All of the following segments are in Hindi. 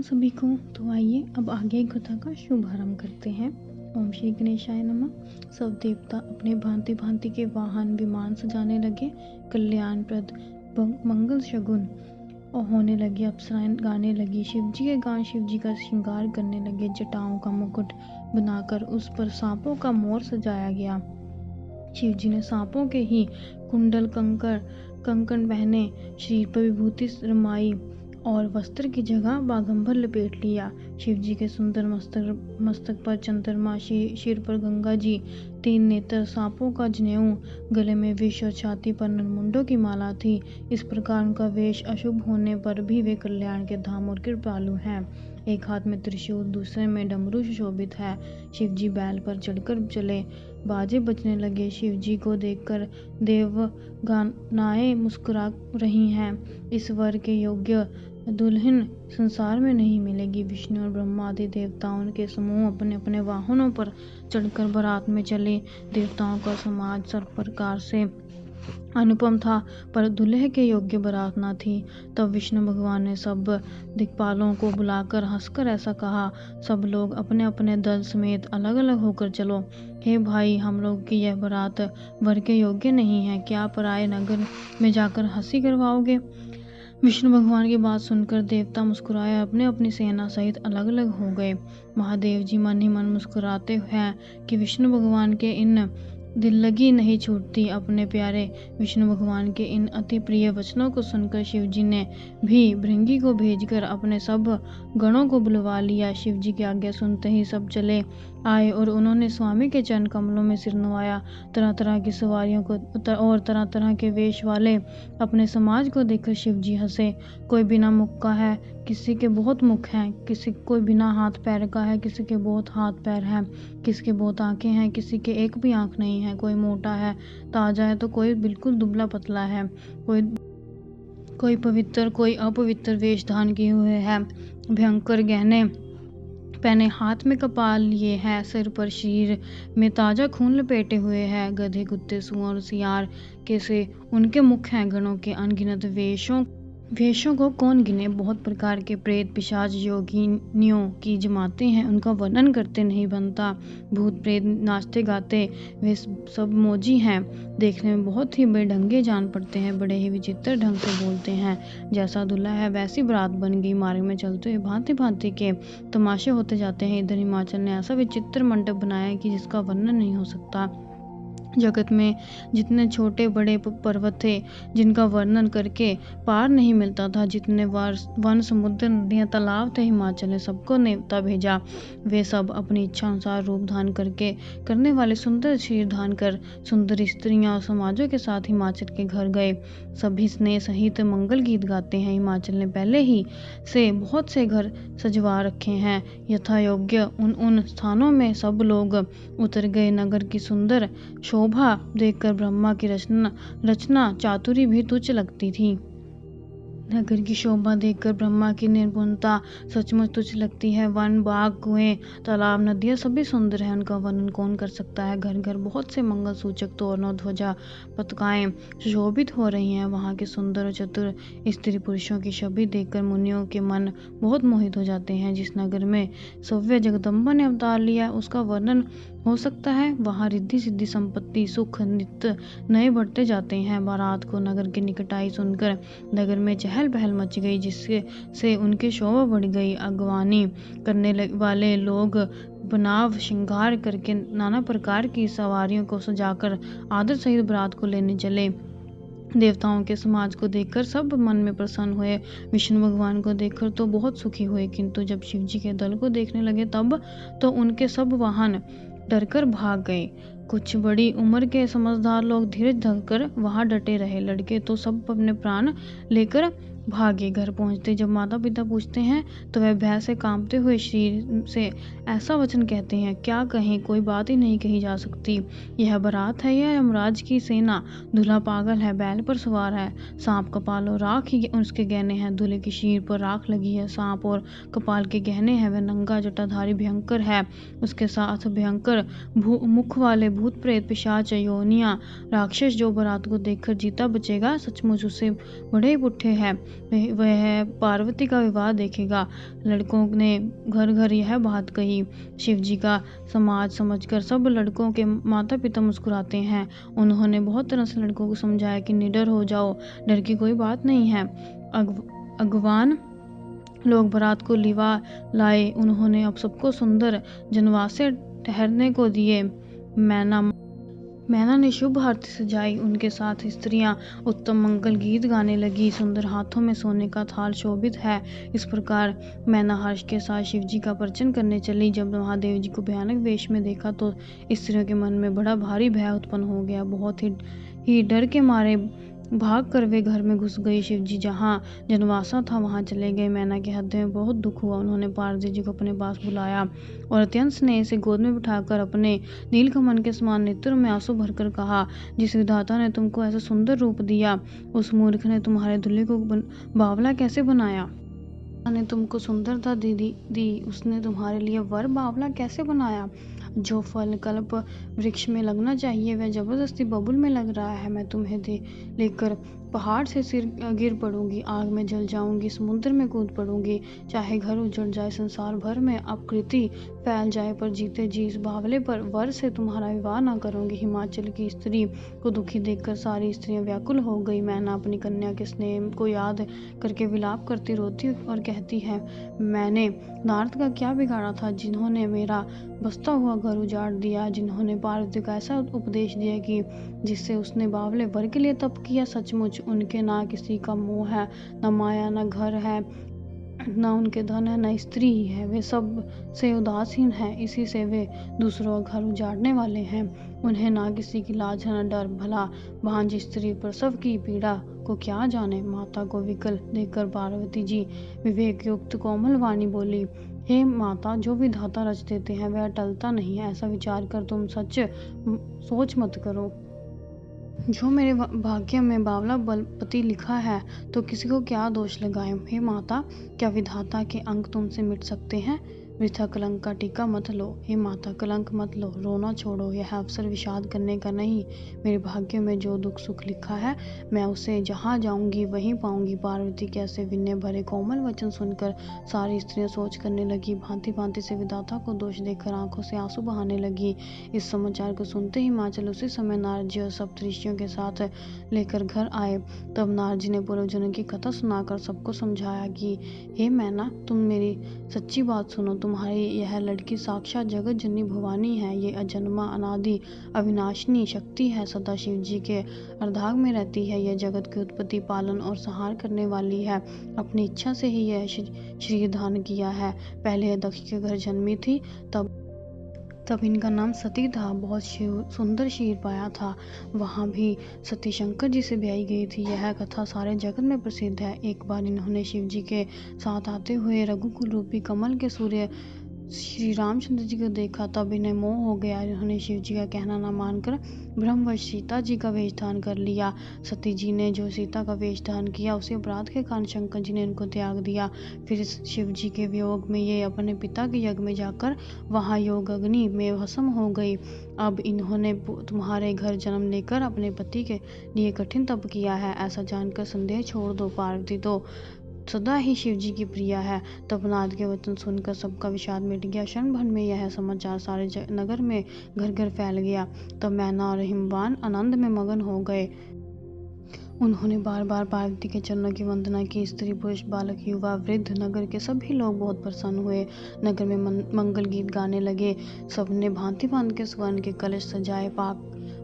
सभी को। तो आइए अब आगे कथा का शुभारंभ करते हैं। ओम श्री गणेशाय नमः। सब देवता अपने भांति भांति के वाहन विमान सजाने लगे। कल्याणप्रद मंगल शगुन और होने लगे। अप्सराएं गाने लगी शिव जी के गान, शिव जी का श्रृंगार करने लगे। जटाओं का मुकुट बनाकर उस पर सांपों का मोर सजाया गया। शिव जी ने सांपों के ही कुंडल कंकण पहने, शरीर पर विभूति रमाई और वस्त्र की जगह बागंबर लपेट लिया। शिव जी के सुंदर मस्तक पर चंद्रमा, सिर पर गंगा जी, 3 नेत्र, सांपों का जनेऊ, गले में विष और छाती पर नरमुंडों की माला थी। इस प्रकार उनका वेश अशुभ होने पर भी वे कल्याण के धाम और कृपालु हैं। एक हाथ में त्रिशूल, दूसरे में डमरू सुशोभित है। शिव जी बैल पर चढ़कर चले, बाजे बजने लगे। शिव जी को देखकर देवगनाएं मुस्कुरा रही हैं। इस वर के योग्य दुल्हन संसार में नहीं मिलेगी। विष्णु और ब्रह्मा आदि देवताओं के समूह अपने अपने वाहनों पर चढ़कर बारात में चले। देवताओं का समाज सब प्रकार से अनुपम था, पर दूल्हे के योग्य बारात न थी। तब विष्णु भगवान ने सब दिक्पालों को बुलाकर हंसकर ऐसा कहा, सब लोग अपने अपने दल समेत अलग अलग होकर चलो। हे भाई, हम लोग की यह बारात वर के योग्य नहीं है। क्या पराये नगर में जाकर हंसी करवाओगे? विष्णु भगवान की बात सुनकर देवता मुस्कुराए, अपने अपनी सेना सहित अलग अलग हो गए। महादेव जी मन ही मन मुस्कुराते हैं कि विष्णु भगवान के इन दिल लगी नहीं छूटती। अपने प्यारे विष्णु भगवान के इन अति प्रिय वचनों को सुनकर शिव जी ने भी भृंगी को भेजकर अपने सब गणों को बुलवा लिया। शिव जी की आज्ञा सुनते ही सब चले आए और उन्होंने स्वामी के चरण कमलों में सिर नवाया। तरह तरह की सवारियों को और तरह तरह के वेश वाले अपने समाज को देखकर शिव जी हंसे। कोई बिना मुख का है, किसी के बहुत मुख हैं, कोई बिना हाथ पैर का है, किसी के बहुत हाथ पैर हैं, किसी के बहुत आंखें हैं, किसी के एक भी आंख नहीं है। कोई मोटा है, ताजा है, तो कोई बिल्कुल दुबला पतला है। कोई पवित्र, कोई अपवित्र वेश धारण किए हुए है। भयंकर गहने पहने, हाथ में कपाल लिए है, सिर पर शरीर में ताजा खून लपेटे हुए है। गधे, कुत्ते, सुअर, सियार कैसे उनके मुख हैं। गणों के अनगिनत वेशों को कौन गिने। बहुत प्रकार के प्रेत, पिशाच, योगिनियों की जमातें हैं, उनका वर्णन करते नहीं बनता। भूत प्रेत नाचते गाते वे सब मौजी हैं। देखने में बहुत ही बेढंगे जान पड़ते हैं, बड़े ही विचित्र ढंग से बोलते हैं। जैसा दूल्हा है वैसी बारात बन गई। मार्ग में चलते हुए भांति भांति के तमाशे होते जाते हैं। इधर हिमाचल ने ऐसा विचित्र मंडप बनाया है कि जिसका वर्णन नहीं हो सकता। जगत में जितने छोटे बड़े पर्वत थे, जिनका वर्णन करके पार नहीं मिलता था, जितने वन, समुद्र, नदियां, तालाब थे, हिमाचल ने सबको नेवता भेजा। वे सब अपनी इच्छा अनुसार रूप धारण करने वाले सुंदर शरीर धारण कर सुंदर स्त्रियां और समाजों के साथ हिमाचल के घर गए। सभी स्नेह सहित मंगल गीत गाते हैं। हिमाचल ने पहले ही से बहुत से घर सजवा रखे हैं। यथा योग्य उन स्थानों में सब लोग उतर गए। नगर की सुंदर शोभा देखकर ब्रह्मा की रचना चातुरी भी तुच्छ लगती थी। नगर की शोभा देखकर ब्रह्मा की निर्गुणता सचमुच तुच्छ लगती है। वन, बाग, कुएं, तालाब, नदियां सभी सुंदर हैं, उनका वर्णन कौन कर सकता है। घर घर बहुत से मंगल सूचक तोरणों, ध्वजा, पताकाएं सुशोभित हो रही हैं। वहां के सुंदर और चतुर स्त्री पुरुषों की छवि देखकर मुनियों के मन बहुत मोहित हो जाते हैं। जिस नगर में सव्य जगदम्बा ने अवतार लिया, उसका वर्णन हो सकता है। वहां रिद्धि सिद्धि, संपत्ति, सुख नित्य नए बढ़ते जाते हैं। बारात को नगर की निकट आई सुनकर नगर में चहल पहल मच गई, जिससे उनकी शोभा बढ़ गई। अगवानी करने वाले लोग बनाव श्रृंगार करके नाना प्रकार की सवारियों को सजाकर आदर सहित बारात को लेने चले। देवताओं के समाज को देखकर सब मन में प्रसन्न हुए। विष्णु भगवान को देखकर तो बहुत सुखी हुए, किंतु जब शिव जी के दल को देखने लगे तब तो उनके सब वाहन डरकर भाग गए। कुछ बड़ी उम्र के समझदार लोग धीरज धरकर वहां डटे रहे। लड़के तो सब अपने प्राण लेकर भागे। घर पहुंचते जब माता पिता पूछते हैं तो वह भय से कांपते हुए शरीर से ऐसा वचन कहते हैं, क्या कहें, कोई बात ही नहीं कही जा सकती। यह बारात है या यमराज की सेना। दूल्हा पागल है, बैल पर सवार है, सांप कपाल और राख ही उसके गहने हैं। दूल्हे की शरीर पर राख लगी है, सांप और कपाल के गहने हैं। वह नंगा जटाधारी भयंकर है, उसके साथ भयंकर मुख वाले भूत प्रेत पिशाच योनियां राक्षस। जो बारात को देखकर जीता बचेगा, सचमुच उससे बड़े पुट्ठे हैं। वह पार्वती का विवाह देखेगा। लड़कों ने घर घर यह बात कही। शिव जी का समाज समझकर सब लड़कों के माता पिता मुस्कुराते हैं। उन्होंने बहुत तरह से लड़कों को समझाया कि निडर हो जाओ, डर की कोई बात नहीं है। अगवान लोग बारात को लिवा लाए। उन्होंने अब सबको सुंदर जनवासे ठहरने को दिए। मैना ने शुभ आरती सजाई। उनके साथ स्त्रियां उत्तम मंगल गीत गाने लगी। सुंदर हाथों में सोने का थाल शोभित है। इस प्रकार मैना हर्ष के साथ शिव जी का पर्चन करने चली। जब महादेव जी को भयानक वेश में देखा तो स्त्रियों के मन में बड़ा भारी भय उत्पन्न हो गया। बहुत ही डर के मारे भाग कर वे घर में घुस गई। शिव जी जहाँ जनवासा था वहां चले गए। मैना के हृदय में बहुत दुख हुआ। उन्होंने पार्वती जी को अपने पास बुलाया और अत्यंत स्नेह से गोद में बिठाकर अपने नीलकमल के समान नेत्रों में आंसू भरकर कहा, जिस विधाता ने तुमको ऐसा सुंदर रूप दिया, उस मूर्ख ने तुम्हारे दूल्हे को बावला कैसे बनाया? ने तुमको सुंदरता दी, उसने तुम्हारे लिए वर बावला कैसे बनाया? जो फल कल्प वृक्ष में लगना चाहिए वह जबरदस्ती बबुल में लग रहा है। मैं तुम्हें लेकर पहाड़ से सिर गिर पड़ूंगी, आग में जल जाऊंगी, समुद्र में कूद पड़ूंगी। चाहे घर उजड़ जाए, संसार भर में अपकृति फैल जाए, पर जीते जी इस बावले पर वर से तुम्हारा विवाह ना करूंगी। हिमाचल की स्त्री को दुखी देखकर सारी स्त्रियां व्याकुल हो गई। मैना अपनी कन्या के स्नेह को याद करके विलाप करती रोती और कहती है, मैंने नारद का क्या बिगाड़ा था, जिन्होंने मेरा बसता हुआ घर उजाड़ दिया, जिन्होंने पार्वती को ऐसा उपदेश दिया कि जिससे उसने बावले वर के लिए तप किया। सचमुच उनके ना किसी का मोह है, न माया, न घर है, न उनके धन है, न स्त्री ही है। वे सब से उदासीन है, इसी से वे दूसरों का घर उजाड़ने वाले हैं। उन्हें ना किसी की लाज है, न डर। भला भांज स्त्री प्रसव की पीड़ा को क्या जाने। माता को विकल देखकर पार्वती जी विवेक युक्त कोमल वाणी बोली, हे माता, जो विधाता रच देते हैं वह टलता नहीं है। ऐसा विचार कर तुम सोच मत करो। जो मेरे भाग्य में बावला बलपति लिखा है तो किसी को क्या दोष लगाए। हे माता, क्या विधाता के अंक तुमसे मिट सकते हैं? वृथा कलंक का टीका मत लो। हे माता, कलंक मत लो, रोना छोड़ो। यह अवसर विषाद करने का नहीं। मेरे भाग्य में जो दुख सुख लिखा है मैं उसे जहाँ जाऊंगी वहीं पाऊंगी। पार्वती के ऐसे विनय भरे कोमल वचन सुनकर सारी स्त्रियां सोच करने लगी। भांति भांति से विधाता को दोष देखकर आंखों से आंसू बहाने लगी। इस समाचार को सुनते ही हिमाचल उसी समय नारद जी और सप्तऋषियों के साथ लेकर घर आए। तब नारद जी ने पूर्वजन्म की कथा सुनाकर सबको समझाया कि हे मैना, तुम मेरी सच्ची बात सुनो। तुम्हारी यह लड़की साक्षात जगत जननी भवानी है। ये अजन्मा अनादि अविनाशिनी शक्ति है, सदा शिव जी के अर्धांग में रहती है। यह जगत की उत्पत्ति, पालन और संहार करने वाली है। अपनी इच्छा से ही यह शरीर धारण किया है। पहले यह दक्ष के घर जन्मी थी, तब इनका नाम सती था। बहुत सुंदर शरीर पाया था। वहाँ भी सती शंकर जी से ब्याही गई थी। यह कथा सारे जगत में प्रसिद्ध है। एक बार इन्होंने शिव जी के साथ आते हुए रघुकुल रूपी कमल के सूर्य श्री रामचंद्र जी को देखा। तब इन्हें मोह हो गया। इन्होंने शिव जी का कहना न मानकर ब्रह्मवश सीता जी का वेश धारण कर लिया। सती जी ने जो सीता का वेश धारण किया, उसी अपराध के कारण शंकर जी ने इनको त्याग दिया। फिर शिव जी के वियोग में ये अपने पिता के यज्ञ में जाकर वहाँ योग अग्नि में भस्म हो गई। अब इन्होंने तुम्हारे घर जन्म लेकर अपने पति के लिए कठिन तप किया है। ऐसा जानकर संदेह छोड़ दो। पार्वती तो सदा ही शिव जी की प्रिया है। तब नारद के वचन सुनकर सबका विषाद मिट गया। क्षण भर में यह समाचार सारे नगर में घर घर फैल गया। तब मैना और हिमवान आनंद में मगन हो गए। उन्होंने बार बार पार्वती के चरणों की वंदना की। स्त्री पुरुष बालक युवा वृद्ध नगर के सभी लोग बहुत प्रसन्न हुए। नगर में मंगल गीत गाने लगे। सबने भांति भांति के स्वर्ण के कलश सजाए।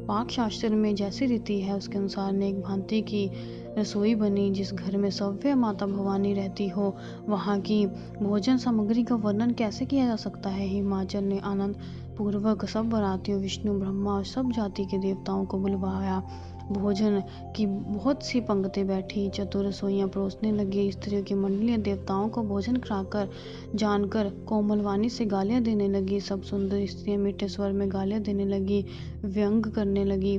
पाक शास्त्र में जैसी रीति है उसके अनुसार नेक भांति की रसोई बनी। जिस घर में सव्य माता भवानी रहती हो वहाँ की भोजन सामग्री का वर्णन कैसे किया जा सकता है। हिमाचल ने आनंद पूर्वक सब बारातियों, विष्णु, ब्रह्मा और सब जाति के देवताओं को बुलवाया। भोजन की बहुत सी पंक्ति बैठी। चतुर रसोइयां परोसने लगी। स्त्रियों की मंडलियां देवताओं को भोजन खिलाकर जानकर कोमलवाणी से गालियां देने लगी। सब सुंदर स्त्रियां मीठे स्वर में गालियां देने लगी, व्यंग करने लगी,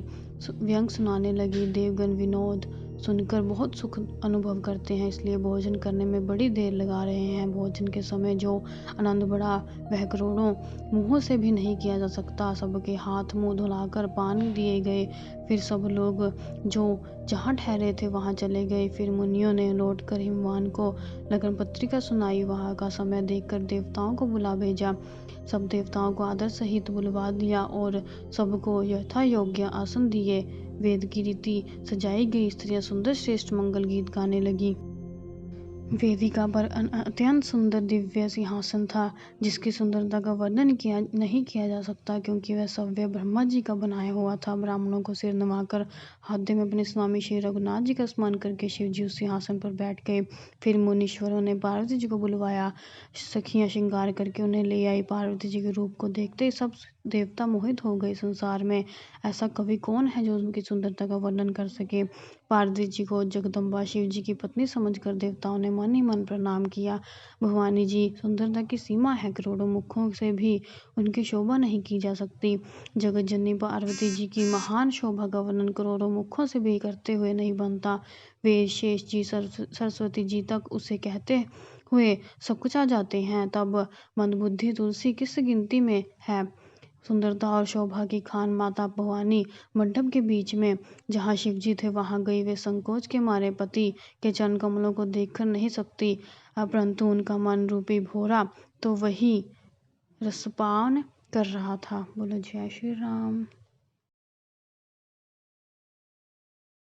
व्यंग सुनाने लगी। देवगण विनोद सुनकर बहुत सुख अनुभव करते हैं, इसलिए भोजन करने में बड़ी देर लगा रहे हैं। भोजन के समय जो आनंद बढ़ा वह करोड़ों मुंहों से भी नहीं किया जा सकता। सबके हाथ मुंह धुलाकर पानी दिए गए। फिर सब लोग जो जहाँ ठहरे थे वहाँ चले गए। फिर मुनियों ने लौटकर हिमवान को लगन पत्रिका सुनाई। वहाँ का समय देखकर देवताओं को बुला भेजा। सब देवताओं को आदर सहित बुलवा दिया और सबको यथा योग्य आसन दिए। वेद की रीति सजाई गई स्त्रियां सुंदर श्रेष्ठ मंगल गीत गाने लगी। वेदिका पर अत्यंत सुंदर दिव्य सिंहासन था, जिसकी सुंदरता का वर्णन नहीं किया जा सकता, क्योंकि वह सव्य ब्रह्मा जी का बनाया हुआ था। ब्राह्मणों को सिर नवाकर हाथ में अपने स्वामी श्री रघुनाथ जी का स्मरण करके शिव जी उस सिंहासन पर बैठ गए। फिर मुनीश्वरों ने पार्वती जी को बुलवाया। सखियां श्रृंगार करके उन्हें ले आई। पार्वती जी के रूप को देखते ही सब देवता मोहित हो गए। संसार में ऐसा कवि कौन है जो उनकी सुंदरता का वर्णन कर सके। पार्वती जी को जगदम्बा शिव जी की पत्नी समझकर देवताओं ने मन ही मन प्रणाम किया। भवानी जी सुंदरता की सीमा है, करोड़ों मुखों से भी उनकी शोभा नहीं की जा सकती। जगत जननी पार्वती जी की महान शोभा का वर्णन करोड़ों मुखों से भी करते हुए नहीं बनता। वे शेष जी सरस्वती जी तक उसे कहते हुए सकुचा जाते हैं, तब मंदबुद्धि तुलसी किस गिनती में है। सुंदरता और शोभा की खान माता भवानी मंडप के बीच में जहाँ शिवजी थे वहां गई। वे संकोच के मारे पति के चरण कमलों को देखकर नहीं सकती, परंतु उनका मन रूपी भोरा तो वही रसपान कर रहा था। बोलो जय श्री राम।